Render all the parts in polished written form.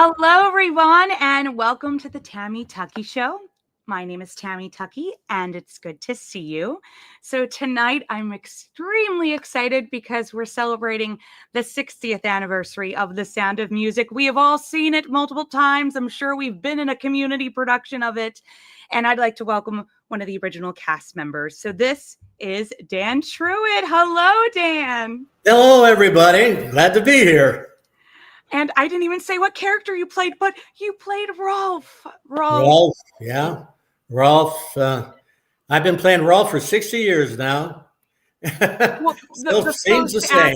Hello, everyone, and welcome to the Tammy Tuckey Show. My name is Tammy Tuckey, and it's good to see you. So tonight, I'm extremely excited because we're celebrating the 60th anniversary of The Sound of Music. We have all seen it multiple times. I'm sure we've been in a community production of it, and I'd like to welcome one of the original cast members. So this is Dan Truhitte. Hello, Dan. Hello, everybody. Glad to be here. And I didn't even say what character you played, but you played Rolfe. Rolfe, yeah. Rolfe. I've been playing Rolfe for 60 years now. Well, Still seems the same.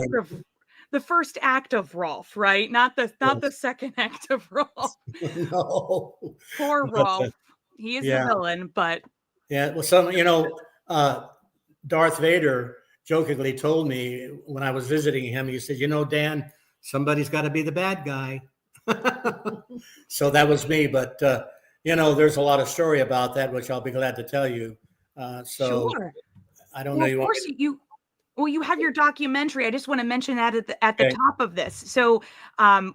The first act of Rolfe, right? Not the second act of Rolfe. No. Poor Rolfe. He is the villain, but yeah. Well, Darth Vader jokingly told me when I was visiting him, he said, Dan, somebody's got to be the bad guy. So that was me. But, there's a lot of story about that, which I'll be glad to tell you. Sure. I don't know. Of course, you have your documentary. I just want to mention that at the top of this. So,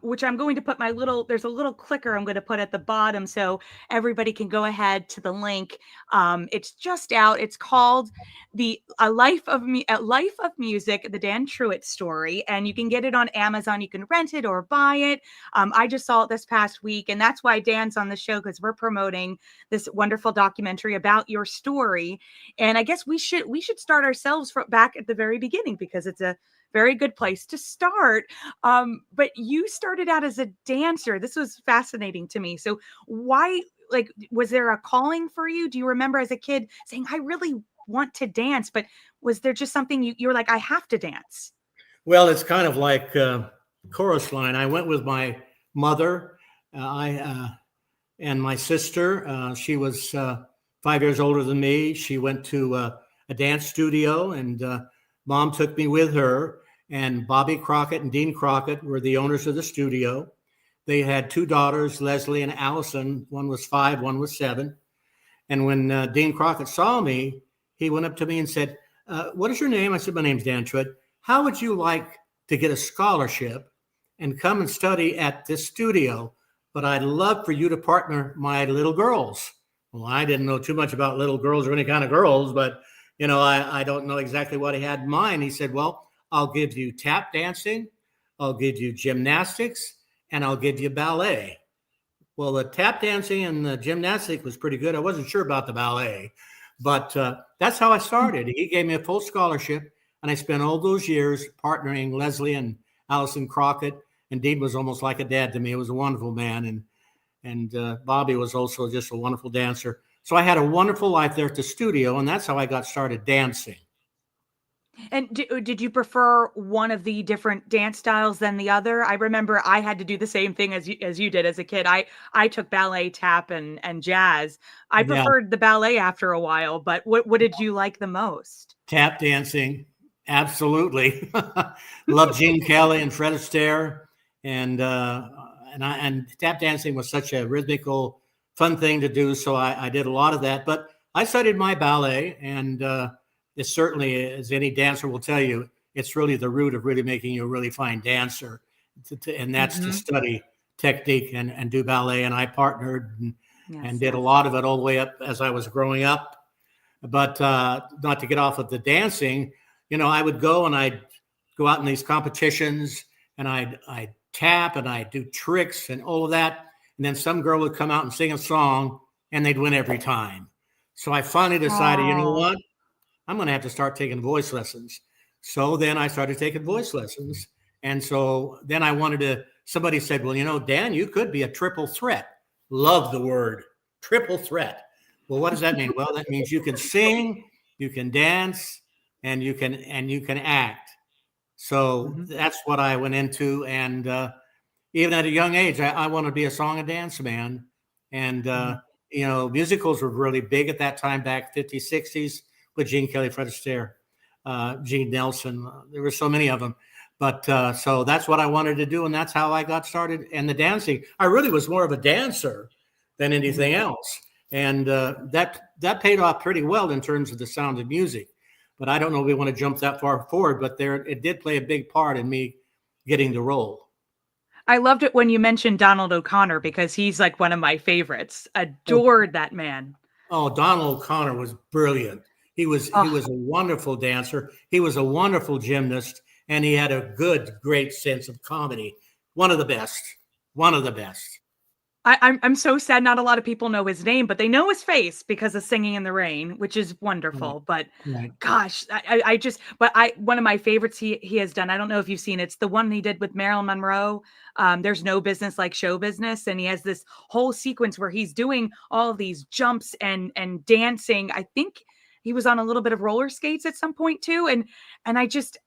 which I'm going to put there's a little clicker I'm going to put at the bottom so everybody can go ahead to the link. It's just out. It's called A Life of Music, the Dan Truhitte story. And you can get it on Amazon. You can rent it or buy it. I just saw it this past week. And that's why Dan's on the show, because we're promoting this wonderful documentary about your story. And I guess we should start ourselves back at the very beginning, because it's a very good place to start. But you started out as a dancer. This was fascinating to me. So why, was there a calling for you? Do you remember as a kid saying, I really want to dance, but was there just something you were like, I have to dance? Well, it's kind of like chorus line. I went with my mother, and my sister. She was 5 years older than me. She went to a dance studio, and Mom took me with her. And Bobby Crockett and Dean Crockett were the owners of the studio. They had two daughters, Leslie and Allison. One was 5, one was 7. And when Dean Crockett saw me, he went up to me and said, what is your name? I said, my name's Dan Truhitte. How would you like to get a scholarship and come and study at this studio? But I'd love for you to partner my little girls. Well, I didn't know too much about little girls or any kind of girls, but, I don't know exactly what he had in mind. He said, well, I'll give you tap dancing, I'll give you gymnastics, and I'll give you ballet. Well, the tap dancing and the gymnastics was pretty good. I wasn't sure about the ballet, but that's how I started. He gave me a full scholarship, and I spent all those years partnering Leslie and Allison Crockett, and Dean was almost like a dad to me. He was a wonderful man, and Bobby was also just a wonderful dancer. So I had a wonderful life there at the studio, and that's how I got started dancing. And did you prefer one of the different dance styles than the other? I remember I had to do the same thing as you did as a kid. I took ballet, tap, and jazz. I preferred the ballet after a while, but what did you like the most? Tap dancing, absolutely. Loved Gene Kelly and Fred Astaire, and tap dancing was such a rhythmical, fun thing to do. So I did a lot of that. But I studied my ballet, and it's certainly, as any dancer will tell you, it's really the root of really making you a really fine dancer. And that's to study technique and do ballet. And I partnered and did a lot of it all the way up as I was growing up. But not to get off of the dancing, I would go and I'd go out in these competitions, and I'd tap and I'd do tricks and all of that. And then some girl would come out and sing a song, and they'd win every time. So I finally decided, you know what? I'm going to have to start taking voice lessons. So then I started taking voice lessons. And so then somebody said, well, Dan, you could be a triple threat. Love the word triple threat. Well, what does that mean? Well, that means you can sing, you can dance, and you can act. So that's what I went into. And even at a young age, I wanted to be a song and dance man. And, musicals were really big at that time, back 50s, 60s, with Gene Kelly, Fred Astaire, Gene Nelson. There were so many of them. But so that's what I wanted to do. And that's how I got started. And the dancing, I really was more of a dancer than anything else. And that paid off pretty well in terms of The Sound of Music. But I don't know if we want to jump that far forward, but it did play a big part in me getting the role. I loved it when you mentioned Donald O'Connor because he's like one of my favorites. Adored that man. Oh, Donald O'Connor was brilliant. He Oh, was a wonderful dancer. He was a wonderful gymnast, and he had a great sense of comedy. One of the best. One of the best. I'm so sad not a lot of people know his name, but they know his face because of Singing in the Rain, which is Right. wonderful. But Right. gosh, I just but I one of my favorites he has done. I don't know if you've seen it. It's the one he did with Marilyn Monroe. There's no business like show business, and he has this whole sequence where he's doing all of these jumps and dancing. I think he was on a little bit of roller skates at some point too, and I just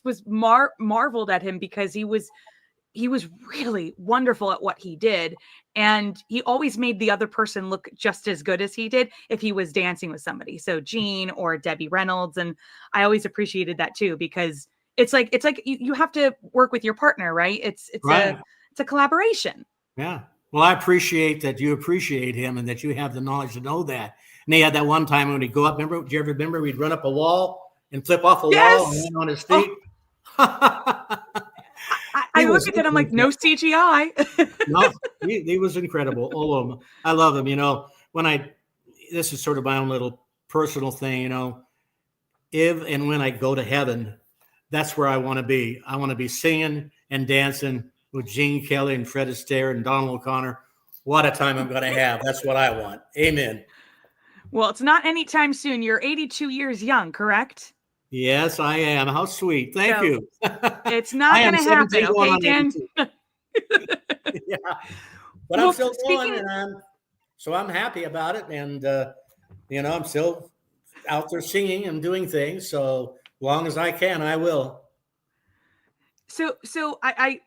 was marveled at him because he was really wonderful at what he did. And he always made the other person look just as good as he did if he was dancing with somebody. So Gene or Debbie Reynolds. And I always appreciated that too, because it's like you have to work with your partner, right? Right. It's a collaboration. Yeah. Well, I appreciate that you appreciate him and that you have the knowledge to know that. And he had that one time when he'd go up, remember, do you ever remember we'd run up a wall and flip off a wall and Yes. land on his Oh, feet? I look at that. I'm like, no CGI. No, he was incredible. All of them. I love him. This is sort of my own little personal thing, if and when I go to heaven, that's where I want to be. I want to be singing and dancing with Gene Kelly and Fred Astaire and Donald O'Connor. What a time I'm going to have. That's what I want. Amen. Well, it's not anytime soon. You're 82 years young, correct? Yes, I am. How sweet. Thank So you. it's I not am going to happen. 17 going Okay, on Dan? 82. Yeah. But I'm Well, still going, speaking, so I'm happy about it. And, I'm still out there singing and doing things. So long as I can, I will.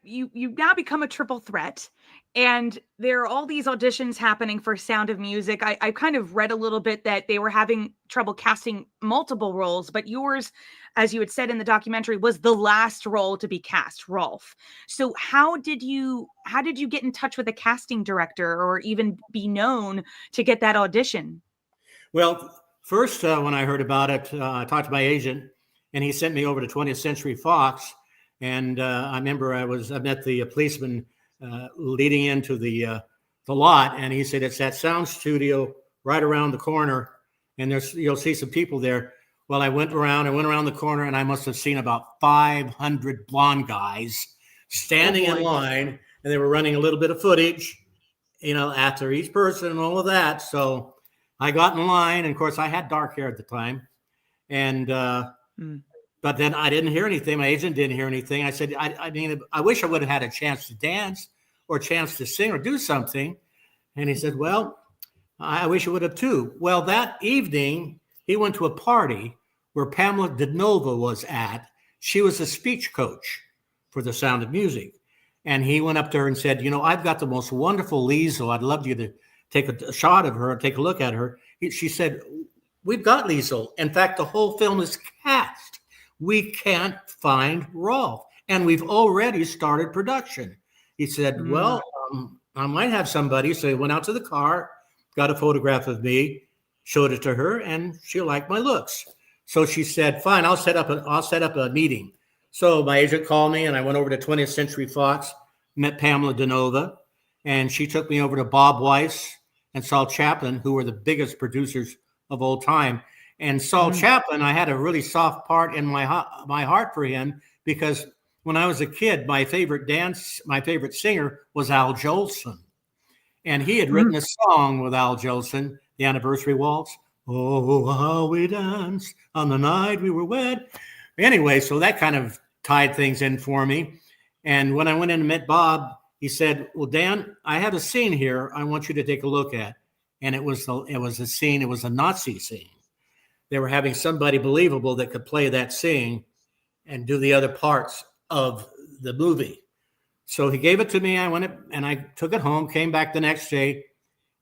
you now become a triple threat, and there are all these auditions happening for Sound of Music. I kind of read a little bit that they were having trouble casting multiple roles, but yours, as you had said in the documentary, was the last role to be cast, Rolfe. So how did you get in touch with a casting director or even be known to get that audition? Well, first, when I heard about it, I talked to my agent, and he sent me over to 20th Century Fox. And I remember I met the policeman leading into the lot, and he said it's that sound studio right around the corner, and you'll see some people there. Well, I went around the corner, and I must have seen about 500 blonde guys standing in line, and they were running a little bit of footage, after each person and all of that. So I got in line, and of course I had dark hair at the time, and but then I didn't hear anything. My agent didn't hear anything. I said, I mean, I wish I would have had a chance to dance or a chance to sing or do something. And he said, well, I wish I would have too. Well, that evening, he went to a party where Pamela DeNova was at. She was a speech coach for The Sound of Music. And he went up to her and said, I've got the most wonderful Liesl. I'd love you to take a shot of her and take a look at her. She said, we've got Liesl. In fact, the whole film is cast. We can't find Rolfe, and we've already started production. He said, well, I might have somebody. So he went out to the car, got a photograph of me, showed it to her, and she liked my looks. So she said, fine, I'll set up a meeting. So my agent called me, and I went over to 20th Century Fox, met Pamela DeNova, and she took me over to Bob Weiss and Saul Chaplin, who were the biggest producers of all time. And Saul Chaplin, I had a really soft part in my heart for him because when I was a kid, my favorite singer was Al Jolson. And he had written a song with Al Jolson, the Anniversary Waltz. Oh, how we danced on the night we were wed. Anyway, so that kind of tied things in for me. And when I went in and met Bob, he said, well, Dan, I have a scene here I want you to take a look at. And it was a Nazi scene. They were having somebody believable that could play that scene and do the other parts of the movie. So he gave it to me. I went and I took it home, came back the next day,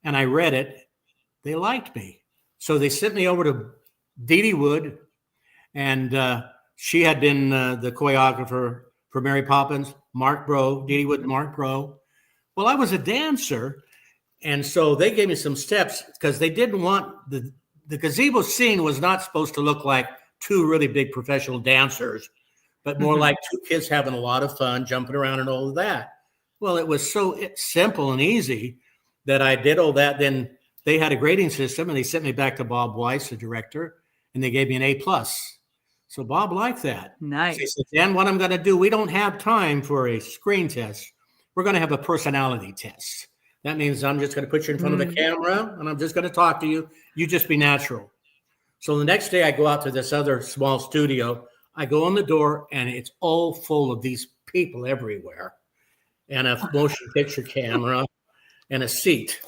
and I read it. They liked me. So they sent me over to Dee Dee Wood, and she had been the choreographer for Mary Poppins, Mark Bro, Dee Dee Wood, Mark Bro. Well, I was a dancer, and so they gave me some steps because they didn't want the gazebo scene was not supposed to look like two really big professional dancers but more like two kids having a lot of fun, jumping around and all of that. Well, it was so simple and easy that I did all that. Then they had a grading system, and they sent me back to Bob Weiss, the director, and they gave me an A+. So Bob liked that. Nice. So he said, Dan, what I'm going to do, we don't have time for a screen test. We're going to have a personality test. That means I'm just going to put you in front of the camera, and I'm just going to talk to you. You just be natural. So the next day I go out to this other small studio. I go on the door, and it's all full of these people everywhere, and a motion picture camera and a seat.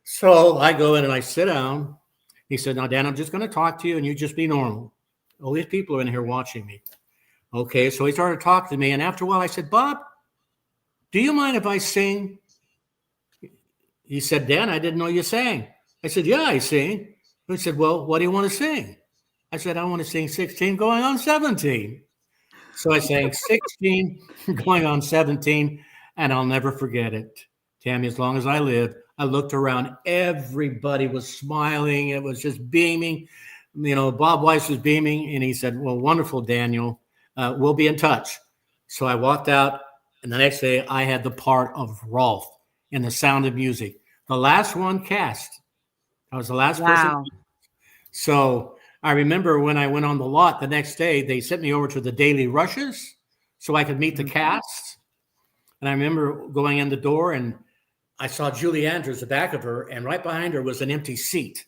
So I go in and I sit down. He said, now, Dan, I'm just going to talk to you, and you just be normal. All these people are in here watching me. Okay, so he started talking to me, and after a while I said, Bob, do you mind if I sing? He said, Dan, I didn't know you sang. I said, yeah, I sing. He said, well, what do you want to sing? I said, I want to sing 16 going on 17. So I sang 16 going on 17, and I'll never forget it. Tammy, as long as I live, I looked around. Everybody was smiling. It was just beaming. You know, Bob Weiss was beaming, and he said, well, wonderful, Daniel. We'll be in touch. So I walked out, and the next day I had the part of Rolfe in The Sound of Music. The last one cast. I was the last person. So I remember when I went on the lot the next day, they sent me over to the daily rushes so I could meet the cast. And I remember going in the door, and I saw Julie Andrews, the back of her, and right behind her was an empty seat.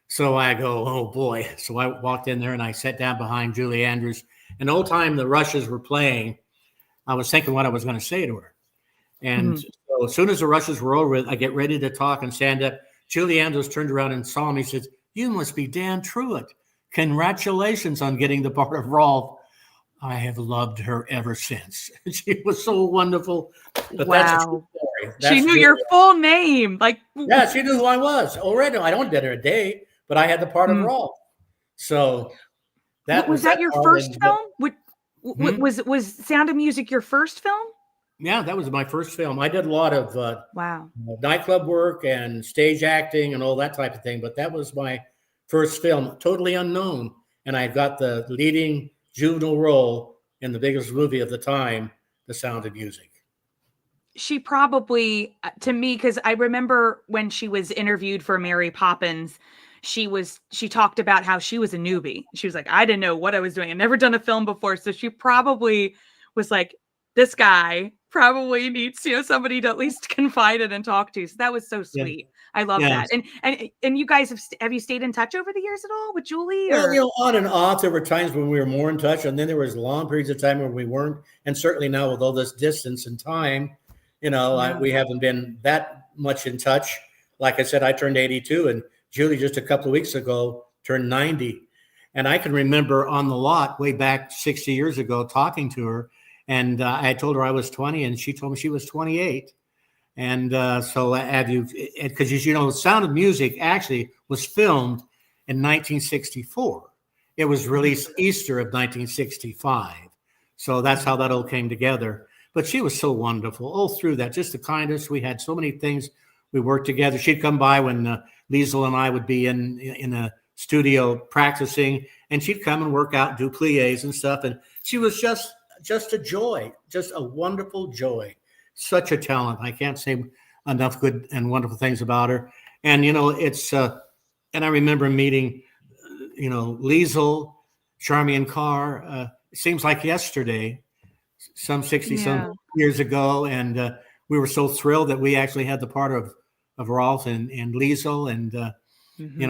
So I go, oh boy. So I walked in there and I sat down behind Julie Andrews. And the whole time the rushes were playing, I was thinking what I was going to say to her. And so as soon as the rushes were over, I get ready to talk and stand up. Julie Andrews turned around and saw me. Says, you must be Dan Truhitte. Congratulations on getting the part of Rolfe. I have loved her ever since. She was so wonderful. But that's a true story. She knew your full name. Like, yeah, she knew who I was already. I don't did her a day, but I had the part of Rolfe. So that was that your first film? Was Sound of Music your first film? Yeah, that was my first film. I did a lot of nightclub work and stage acting and all that type of thing, but that was my first film, totally unknown. And I got the leading juvenile role in the biggest movie of the time, The Sound of Music. She probably, to me, because I remember when she was interviewed for Mary Poppins, she talked about how she was a newbie. She was like, I didn't know what I was doing. I'd never done a film before. So she probably was like, this guy probably needs, somebody to at least confide in and talk to. So that was so sweet. Yeah. I love that. And you guys have you stayed in touch over the years at all with Julie? Well, on and off. There were times when we were more in touch, and then there was long periods of time when we weren't. And certainly now with all this distance and time, we haven't been that much in touch. Like I said, I turned 82, and Julie just a couple of weeks ago turned 90. And I can remember on the lot way back 60 years ago talking to her. And I told her I was 20, and she told me she was 28. And so have you, because The Sound of Music actually was filmed in 1964. It was released Easter of 1965. So that's how that all came together. But she was so wonderful all through that, just the kindness. We had so many things. We worked together. She'd come by when Liesl and I would be in a studio practicing, and she'd come and work out, do pliés and stuff. And she was just a joy, just a wonderful joy. Such a talent. I can't say enough good and wonderful things about her. And, it's, and I remember meeting, Liesl, Charmian Carr, it seems like yesterday, some 60 some years ago. And we were so thrilled that we actually had the part of Rolfe and Liesl. And,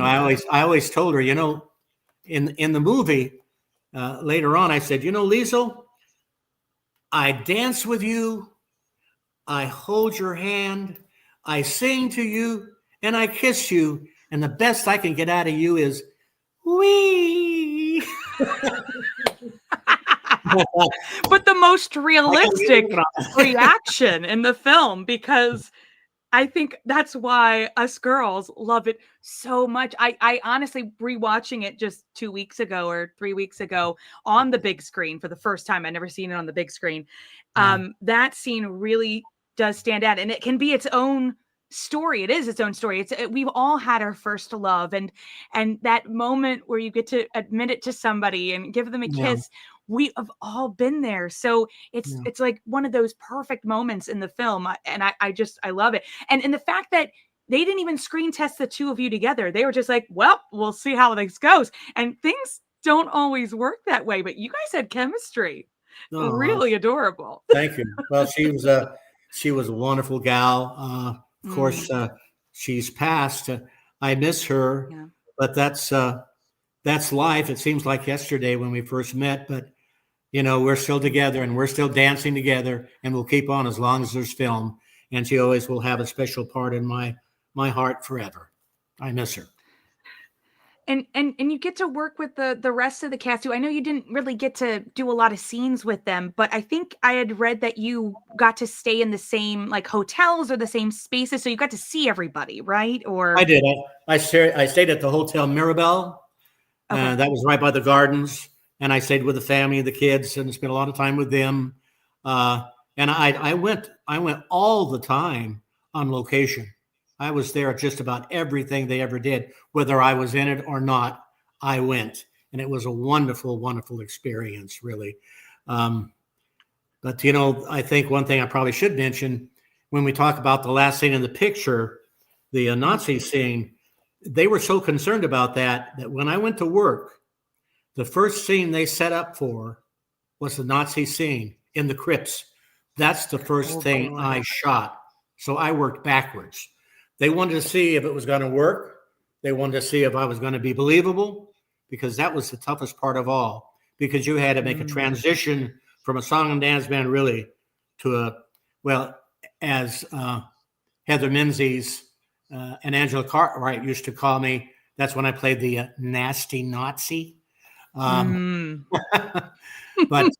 I always told her, in the movie, later on, I said, Liesl, I dance with you, I hold your hand, I sing to you, and I kiss you, and the best I can get out of you is, wee. But the most realistic reaction in the film, because I think that's why us girls love it so much. I honestly, rewatching it just 2 weeks ago or 3 weeks ago on the big screen for the first time. I'd never seen it on the big screen. That scene really does stand out, and it can be its own story. It is its own story. We've all had our first love, and that moment where you get to admit it to somebody and give them a kiss. we have all been there. So Yeah. it's like one of those perfect moments in the film. I love it. And the fact that they didn't even screen test the two of you together. They were just like, well, we'll see how this goes. And things don't always work that way, but you guys had chemistry. Oh, well, Really adorable. thank you. Well, she was a wonderful gal. Of course, Mm, she's passed. I miss her, yeah. but that's life. It seems like yesterday when we first met, but we're still together and we're still dancing together, and we'll keep on as long as there's film. And she always will have a special part in my heart forever. I miss her. And you get to work with the rest of the cast too. I know you didn't really get to do a lot of scenes with them, but I think I had read that you got to stay in the same like hotels or the same spaces, so you got to see everybody, right? I Or did. I stayed at the Hotel Mirabelle. okay. That was right by the gardens, and I stayed with the family, the kids, and spent a lot of time with them. And I went all the time on location. I was there at just about everything they ever did, whether I was in it or not. I went, and it was a wonderful, wonderful experience, really. Um, but I think one thing I probably should mention when we talk about the last scene in the picture, the Mhm. Nazi scene, they were so concerned about that when I went to work, the first scene they set up for was the Nazi scene in the crypts. That's the first Oh thing boy. I shot. So I worked backwards. They wanted to see if it was going to work. They wanted to see if I was going to be believable, because that was the toughest part of all, because you had to make a Mm. transition from a song and dance band really to well, as Heather Menzies and Angela Cartwright used to call me, that's when I played the nasty Nazi. Um, Mm. but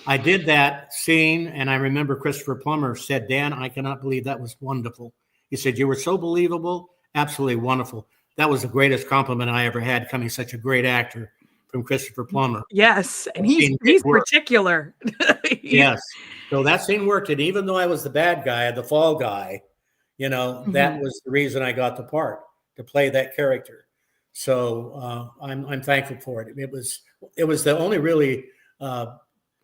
I did that scene, and I remember Christopher Plummer said, Dan, I cannot believe that was wonderful. He said, you were so believable, absolutely wonderful. That was the greatest compliment I ever had, coming such a great actor from Christopher Plummer. Yes, and That scene did he's work. particular. He's Yes. So that scene worked. And even though I was the bad guy, the fall guy, that Mhm. was the reason I got the part, to play that character. So I'm thankful for it. It was the only really uh,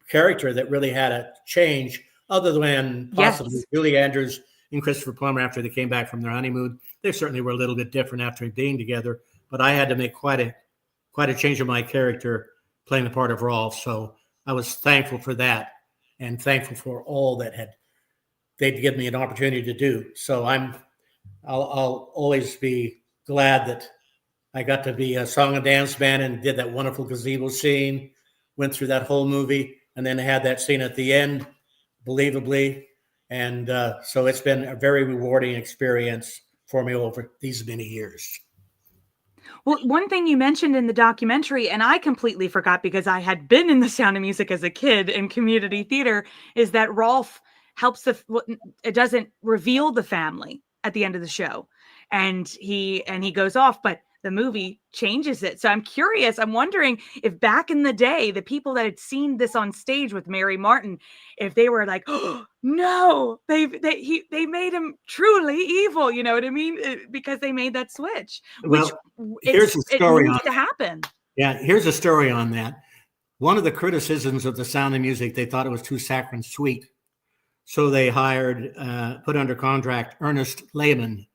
character that really had a change, other than possibly Yes. Julie Andrews and Christopher Plummer after they came back from their honeymoon. They certainly were a little bit different after being together, but I had to make quite a change of my character playing the part of Rolfe. So I was thankful for that, and thankful for all that they'd give me an opportunity to do. So I'll always be glad that I got to be a song and dance band and did that wonderful gazebo scene, went through that whole movie, and then had that scene at the end, believably. And so it's been a very rewarding experience for me over these many years. Well, one thing you mentioned in the documentary, and I completely forgot because I had been in the Sound of Music as a kid in community theater, is that Rolfe helps it doesn't reveal the family at the end of the show, and he goes off, but the movie changes it. So I'm curious. I'm wondering if back in the day, the people that had seen this on stage with Mary Martin, if they were like, "Oh no, they made him truly evil." You know what I mean? Because they made that switch, which Well, here's the it story needs on to that. happen. Yeah, here's a story on that. One of the criticisms of The Sound of Music, they thought it was too saccharine sweet. So they hired, put under contract Ernest Lehman.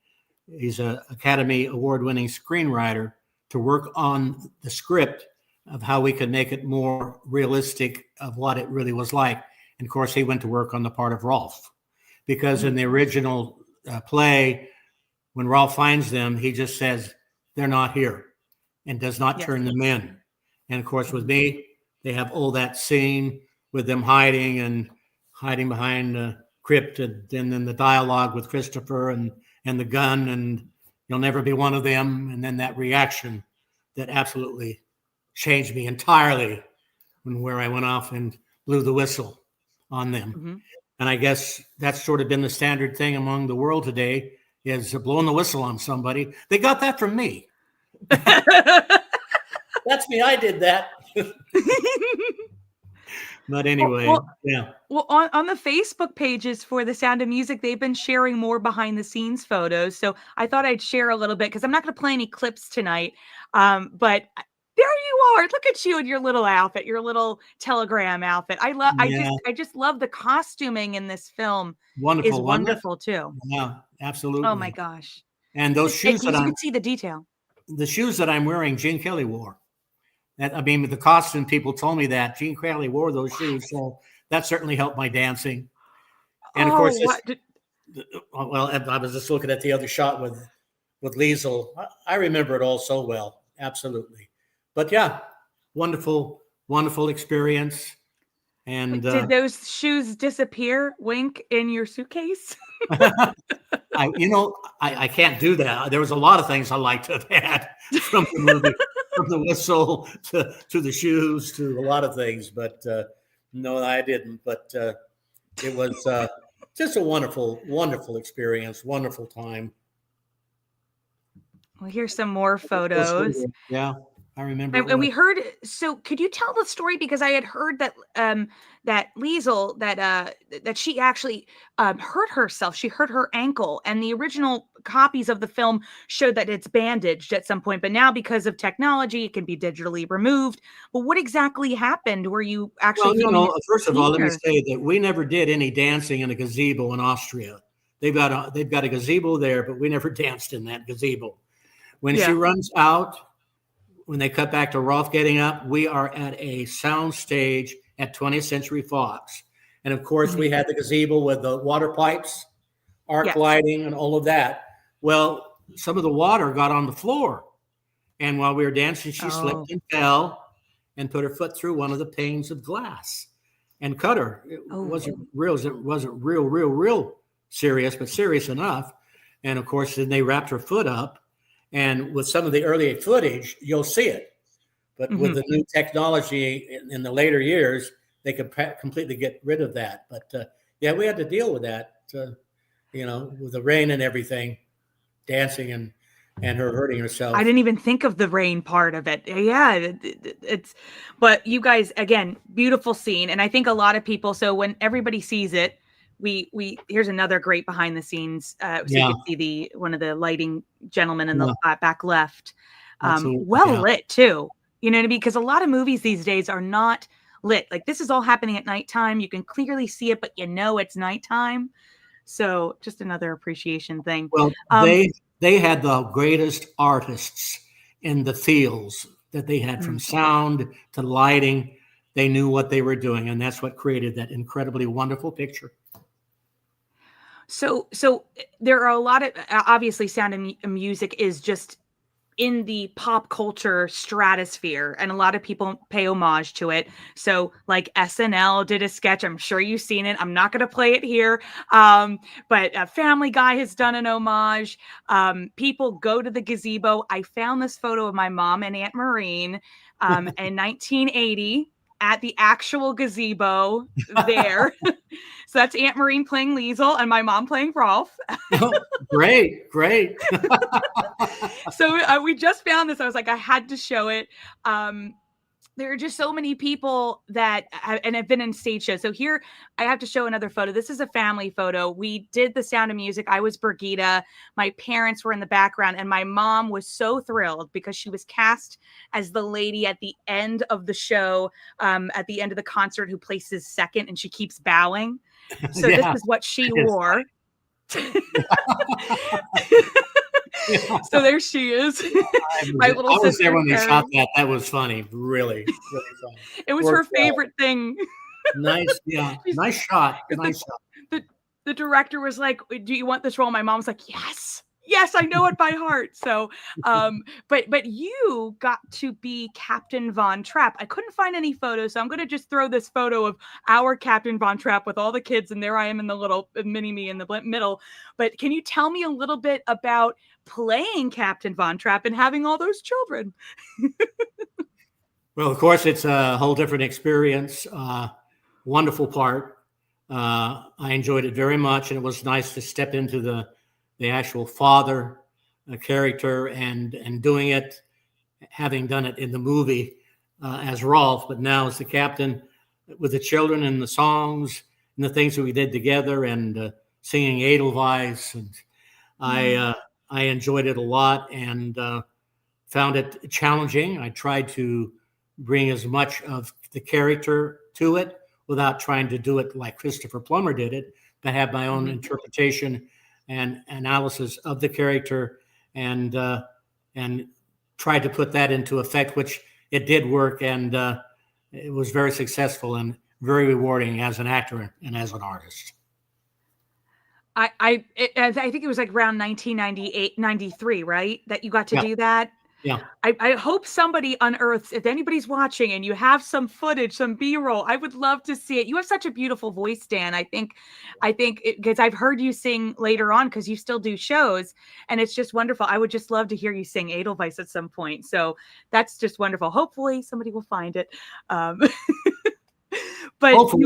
He's an Academy Award-winning screenwriter, to work on the script of how we could make it more realistic of what it really was like. And of course, he went to work on the part of Rolfe, because in Mhm. the original play, when Rolfe finds them, he just says, they're not here, and does not Yes. turn them in. And of course, with Mhm. me, they have all that scene with them hiding behind the crypt, and then the dialogue with Christopher and the gun, and you'll never be one of them. And then that reaction that absolutely changed me entirely, where I went off and blew the whistle on them. Mhm. And I guess that's sort of been the standard thing among the world today, is blowing the whistle on somebody. They got that from me. That's me. I did that. But well, anyway, well, yeah. well, on the Facebook pages for The Sound of Music, they've been sharing more behind the scenes photos. So I thought I'd share a little bit because I'm not going to play any clips tonight. But There you are. Look at you in your little outfit, your little telegram outfit. Yeah, I just love the costuming in this film is wonderful, wasn't it? wonderful too. Yeah, Oh my absolutely. gosh. And those shoes that Because you could see the detail. I'm wearing, Gene Kelly wore. That, I mean, with the costume, people told me that Gene Kelly wore those shoes, so that certainly helped my dancing. And of Oh, course, what? well, I was just looking at the other shot with Liesel. I remember it all so well, absolutely. But yeah, wonderful, wonderful experience. And Did those shoes disappear, wink, in your suitcase? I can't do that. There was a lot of things I like to have had from the movie, from the whistle to the shoes to a lot of things, but no, I didn't. But it was just a wonderful, wonderful experience, wonderful time. Well, here's some more photos. Yeah, I remember it And well. we heard, so could you tell the story? Because I had heard that that Liesel, that she actually hurt herself. She hurt her ankle, and the original copies of the film showed that it's bandaged at some point. But now, because of technology, it can be digitally removed. But what exactly happened? Were you actually Well, filming a first of all, let scene, me or? say that we never did any dancing in a gazebo in Austria. They've got a gazebo there, but we never danced in that gazebo. When she Yeah. runs out, when they cut back to Rolfe getting up, we are at a sound stage at 20th Century Fox. And of course, we Mhm. had the gazebo with the water pipes, arc Yes. lighting, and all of that. Well, some of the water got on the floor. And while we were dancing, she Oh. slipped and fell and put her foot through one of the panes of glass and cut her. It Oh. wasn't real serious, but serious enough. And of course, then they wrapped her foot up. And with some of the early footage, you'll see it. But with Mhm. the new technology in the later years, they could completely get rid of that. But yeah, we had to deal with that, with the rain and everything, dancing and her hurting I herself. didn't even think of the rain part of it. Yeah, it's, but you guys, again, beautiful scene. And I think a lot of people, so when everybody sees it, here's another great behind the scenes. So you Yeah, can see one of the lighting gentlemen in the yeah, back left. absolutely. Well Yeah, lit too. You know what I mean? Because a lot of movies these days are not lit. Like this is all happening at nighttime. You can clearly see it, but it's nighttime. So just another appreciation thing. well, Um, they had the greatest artists in the fields that they had, from mm. sound to lighting. They knew what they were doing, and that's what created that incredibly wonderful picture. So there are a lot of, obviously Sound and Music is just in the pop culture stratosphere, and a lot of people pay homage to it. So like SNL did a sketch. I'm sure you've seen it. I'm not going to play it here. But Family Guy has done an homage. People go to the gazebo. I found this photo of my mom and Aunt Maureen in 1980 at the actual gazebo there. So that's Aunt Maureen playing Liesel and my mom playing Rolfe. Great, great. So we just found this. I was like, I had to show it. There are just so many people that have been in stage shows. So here I have to show another photo. This is a family photo. We did the Sound of Music. I was Birgitta. My parents were in the background, and my mom was so thrilled because she was cast as the lady at the end of the show, at the end of the concert, who places second, and she keeps bowing. So this Yeah, is what she it's wore. yeah. So there she is. My little I was there sister when they shot Carrie. that. That was funny. Really, really funny. It was her Worked well. favorite thing. Nice. Yeah. She's Nice shot. because Nice shot. the director was like, "Do you want this role?" My mom's like, "Yes." Yes, I know it by heart. So, but you got to be Captain Von Trapp. I couldn't find any photos, so I'm going to just throw this photo of our Captain Von Trapp with all the kids, and there I am in the little mini me in the middle. But can you tell me a little bit about playing Captain Von Trapp and having all those children? Well, of course, it's a whole different experience. Wonderful part. I enjoyed it very much, and it was nice to step into the actual father character and doing it, having done it in the movie as Rolfe, but now as the captain, with the children and the songs and the things that we did together, and singing Edelweiss, and I enjoyed it a lot, and found it challenging. I tried to bring as much of the character to it without trying to do it like Christopher Plummer did it, but have my own interpretation and analysis of the character, and tried to put that into effect, which it did work, and it was very successful and very rewarding as an actor and as an artist. I think it was like around 1998, 93, right? That you got to do that. Yeah. I hope somebody unearths, if anybody's watching and you have some footage, some B-roll, I would love to see it. You have such a beautiful voice, Dan. I think because I've heard you sing later on, because you still do shows, and it's just wonderful. I would just love to hear you sing Edelweiss at some point. So that's just wonderful. Hopefully somebody will find it. But hopefully.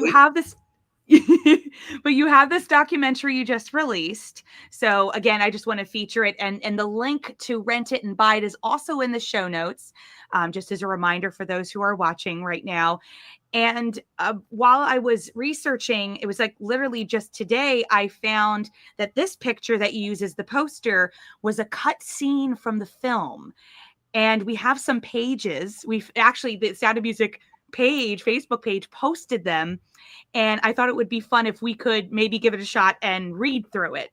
You have this documentary you just released. So again, I just want to feature it, and the link to rent it and buy it is also in the show notes, just as a reminder for those who are watching right now. And while I was researching, it was like literally just today, I found that this picture that you use as the poster was a cut scene from the film. And we have some pages. We've actually, the Sound of Music page, Facebook page, posted them. And I thought it would be fun if we could maybe give it a shot and read through it.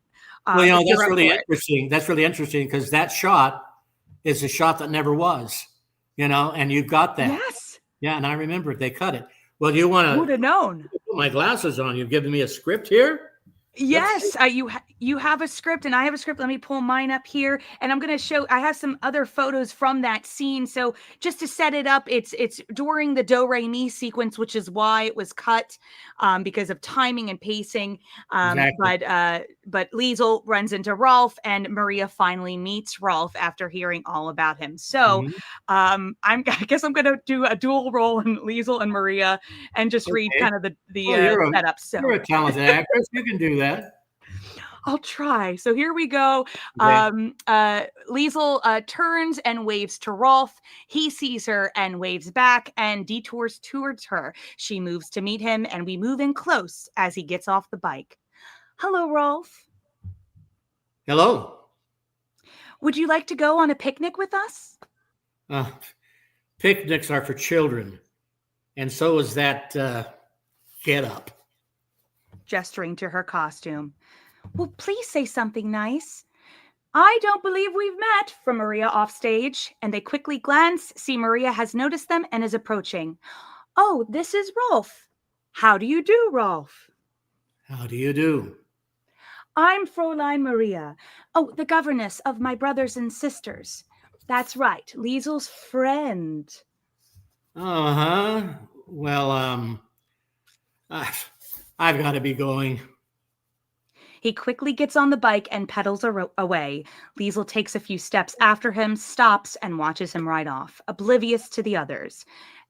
Well, that's really interesting. That's really interesting, because that shot is a shot that never was, and you've got that. Yes. Yeah, and I remember they cut it. Well, do you want to? Who would have known? Put my glasses on. You've given me a script here. Yes, you have a script and I have a script. Let me pull mine up here, and I'm going to show. I have some other photos from that scene. So just to set it up, it's during the Do Re Mi sequence, which is why it was cut, because of timing and pacing. Exactly. But Liesl runs into Rolfe, and Maria finally meets Rolfe after hearing all about him. So I guess I'm going to do a dual role in Liesl and Maria, and just read kind of the setup. So you're a talented actress. You can do that. I'll try. So here we go. Okay. Liesl turns and waves to Rolfe. He sees her and waves back and detours towards her. She moves to meet him, and we move in close as he gets off the bike. Hello, Rolfe. Hello. Would you like to go on a picnic with us? Picnics are for children, and so is that get up. Gesturing to her costume. Well, please say something nice. I don't believe we've met, from Maria off stage, and they quickly glance, see Maria has noticed them and is approaching. Oh, this is Rolfe. How do you do, Rolfe? How do you do? I'm Fräulein Maria. Oh, the governess of my brothers and sisters. That's right, Liesl's friend. Uh-huh. Well, I've got to be going. He quickly gets on the bike and pedals away. Liesl takes a few steps after him, stops, and watches him ride off, oblivious to the others.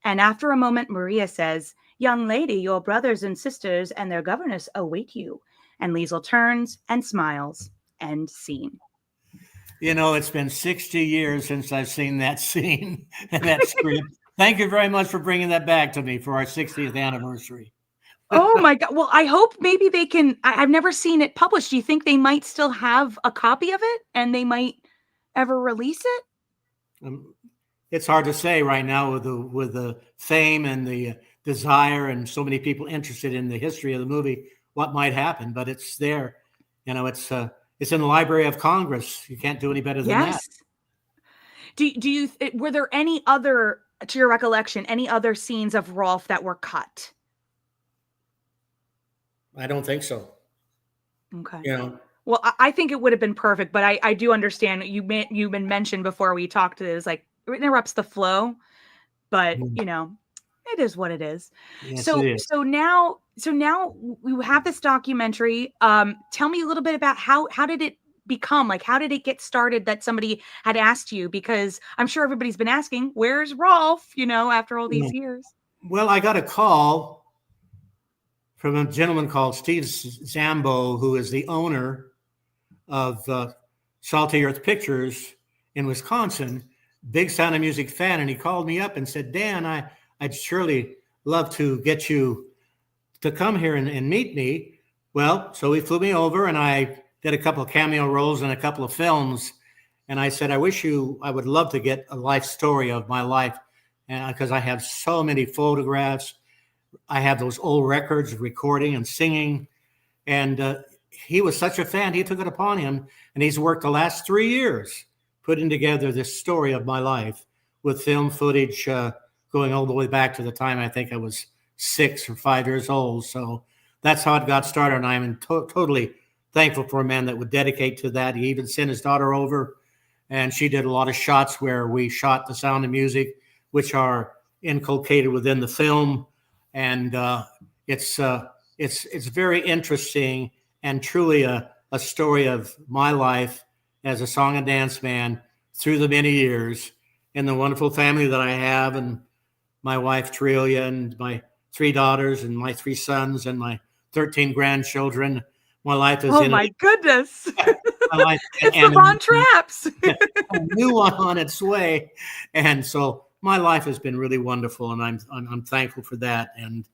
And after a moment, Maria says, Young lady, your brothers and sisters and their governess await you. And Liesl turns and smiles. End scene. It's been 60 years since I've seen that scene and that script. Thank you very much for bringing that back to me for our 60th anniversary. Oh my God. Well, I hope maybe they can. I've never seen it published. Do you think they might still have a copy of it and they might ever release it? It's hard to say right now with the fame and the desire and so many people interested in the history of the movie, what might happen, but it's there. It's in the Library of Congress. You can't do any better than that. Do you, were there any other, to your recollection, any other scenes of Rolfe that were cut? I don't think so. Okay. Well, I think it would have been perfect, but I do understand you've been mentioned before we talked. It was like it interrupts the flow, but it is what it is. Yes, so it is. so now we have this documentary. Tell me a little bit about how did it become? Like, how did it get started that somebody had asked you? Because I'm sure everybody's been asking, where's Rolfe? After all these years. Well, I got a call from a gentleman called Steve Zambo, who is the owner of Salty Earth Pictures in Wisconsin, big Sound of Music fan. And he called me up and said, Dan, I'd surely love to get you to come here and meet me. Well, so he flew me over, and I did a couple of cameo roles in a couple of films. And I said, I would love to get a life story of my life. And because I have so many photographs, I have those old records of recording and singing. And he was such a fan, he took it upon him. And he's worked the last 3 years putting together this story of my life with film footage going all the way back to the time I think I was 6 or 5 years old. So that's how it got started. And I'm totally thankful for a man that would dedicate to that. He even sent his daughter over, and she did a lot of shots where we shot the sound and music, which are inculcated within the film. And it's very interesting and truly a story of my life as a song and dance man through the many years, and the wonderful family that I have, and my wife Trillia, and my 3 daughters, and my 3 sons, and my 13 grandchildren. My life is my goodness. My life, it's the Von Trapps. A new one on its way. And so my life has been really wonderful, and I'm thankful for that, and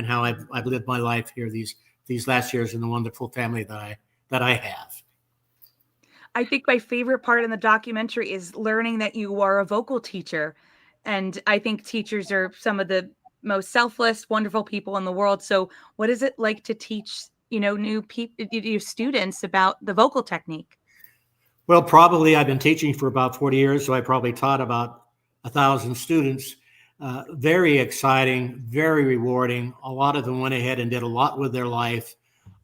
how I've lived my life here these last years in the wonderful family that I have. I think my favorite part in the documentary is learning that you are a vocal teacher. And I think teachers are some of the most selfless, wonderful people in the world. So what is it like to teach, new students about the vocal technique? Well, probably I've been teaching for about 40 years, so I probably taught about 1,000 students. Very exciting, very rewarding. A lot of them went ahead and did a lot with their life.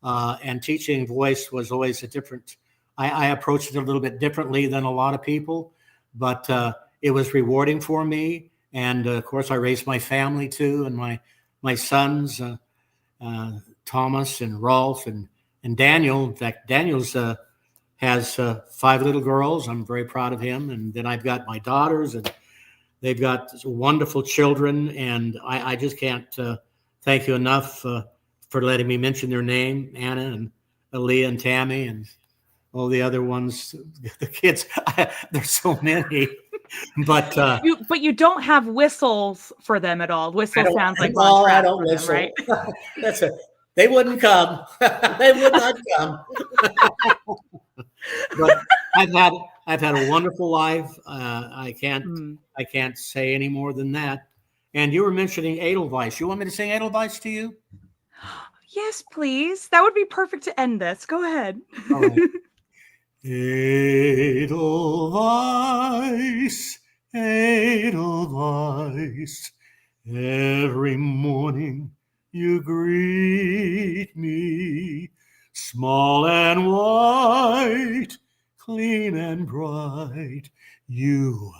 And teaching voice was always a different, I approached it a little bit differently than a lot of people, but it was rewarding for me. And of course, I raised my family too, and my sons, Thomas and Rolfe and Daniel. In fact, Daniel's has 5 little girls. I'm very proud of him. And then I've got my daughters, and they've got wonderful children. And I just can't thank you enough for letting me mention their name, Anna and Aaliyah and Tammy and all the other ones, the kids. There's so many. But you don't have whistles for them at all. Whistle sounds like no, I don't whistle. Them, right? They wouldn't come. They would not come. But I've had a wonderful life. I can't say any more than that. And you were mentioning Edelweiss. You want me to sing Edelweiss to you? Yes, please. That would be perfect to end this. Go ahead. All right. Edelweiss, Edelweiss, every morning you greet me, small and white, clean and bright. You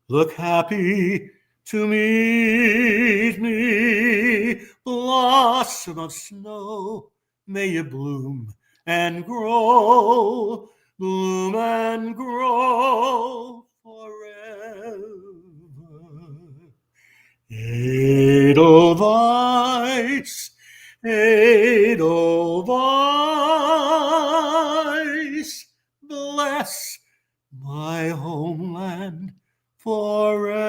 look happy to meet me. Blossom of snow, may you bloom and grow, bloom and grow forever. Edelweiss, Edelweiss, bless my homeland forever.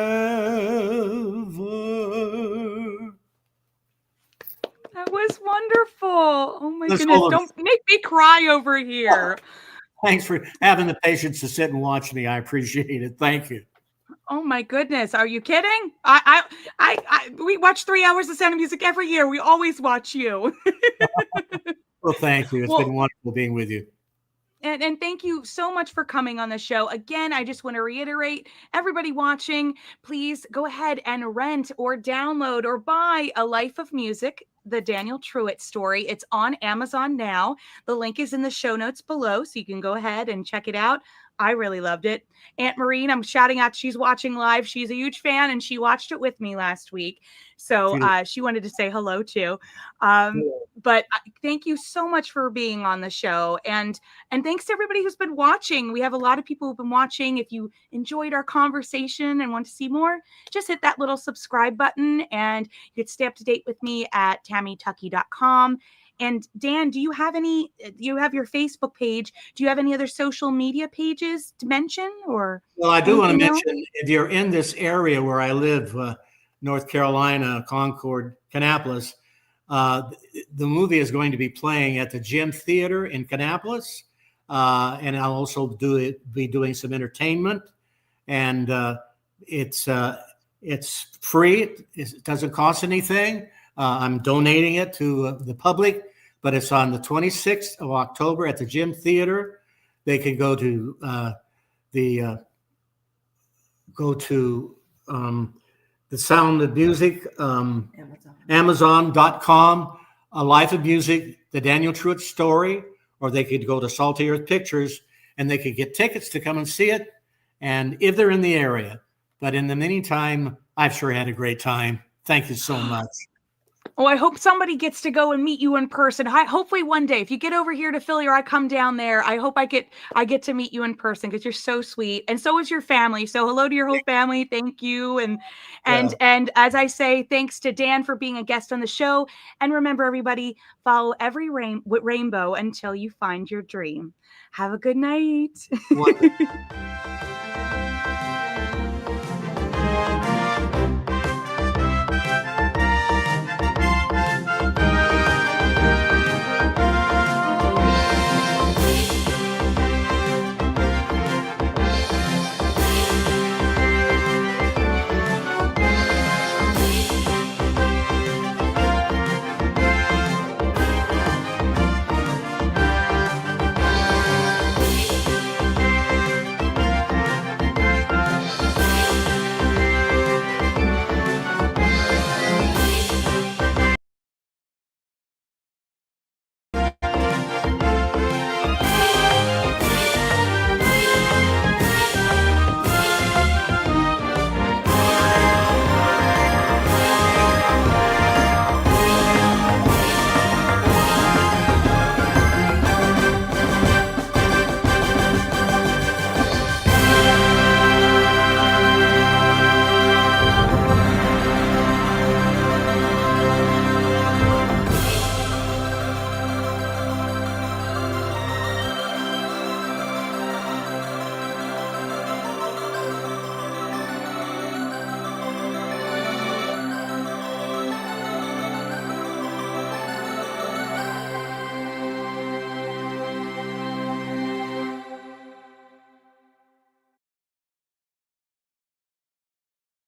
That was wonderful. Oh my goodness. Don't make me cry over here. Thanks for having the patience to sit and watch me. I appreciate it. Thank you. Oh my goodness. Are you kidding? We watch 3 hours of Sound of Music every year. We always watch you. Well, thank you. It's been wonderful being with you. And thank you so much for coming on the show. Again, I just want to reiterate, everybody watching, please go ahead and rent or download or buy A Life of Music, the Daniel Truhitte story. It's on Amazon now. The link is in the show notes below, so you can go ahead and check it out. I really loved it. Aunt Maureen, I'm shouting out, she's watching live. She's a huge fan, and she watched it with me last week. So she wanted to say hello too. But thank you so much for being on the show. And thanks to everybody who's been watching. We have a lot of people who've been watching. If you enjoyed our conversation and want to see more, just hit that little subscribe button, and you could stay up to date with me at tammytuckey.com. And Dan, do you have your Facebook page? Do you have any other social media pages to mention? Or well, I do want to mention, if you're in this area where I live, North Carolina, Concord, Kannapolis, the movie is going to be playing at the Gym Theater in Kannapolis and I'll also be doing some entertainment, and it's free. It doesn't cost anything. I'm donating it to the public, but it's on the 26th of October at the Gym Theater. They can go to the Sound of Music, Amazon.com, A Life of Music, the Daniel Truhitte story, or they could go to Salty Earth Pictures and they could get tickets to come and see it. And if they're in the area, but in the meantime, I've sure had a great time. Thank you so much. Oh, I hope somebody gets to go and meet you in person. Hopefully one day, if you get over here to Philly or I come down there, I hope I get to meet you in person because you're so sweet. And so is your family. So hello to your whole family. Thank you. And as I say, thanks to Dan for being a guest on the show. And remember, everybody, follow every rainbow until you find your dream. Have a good night.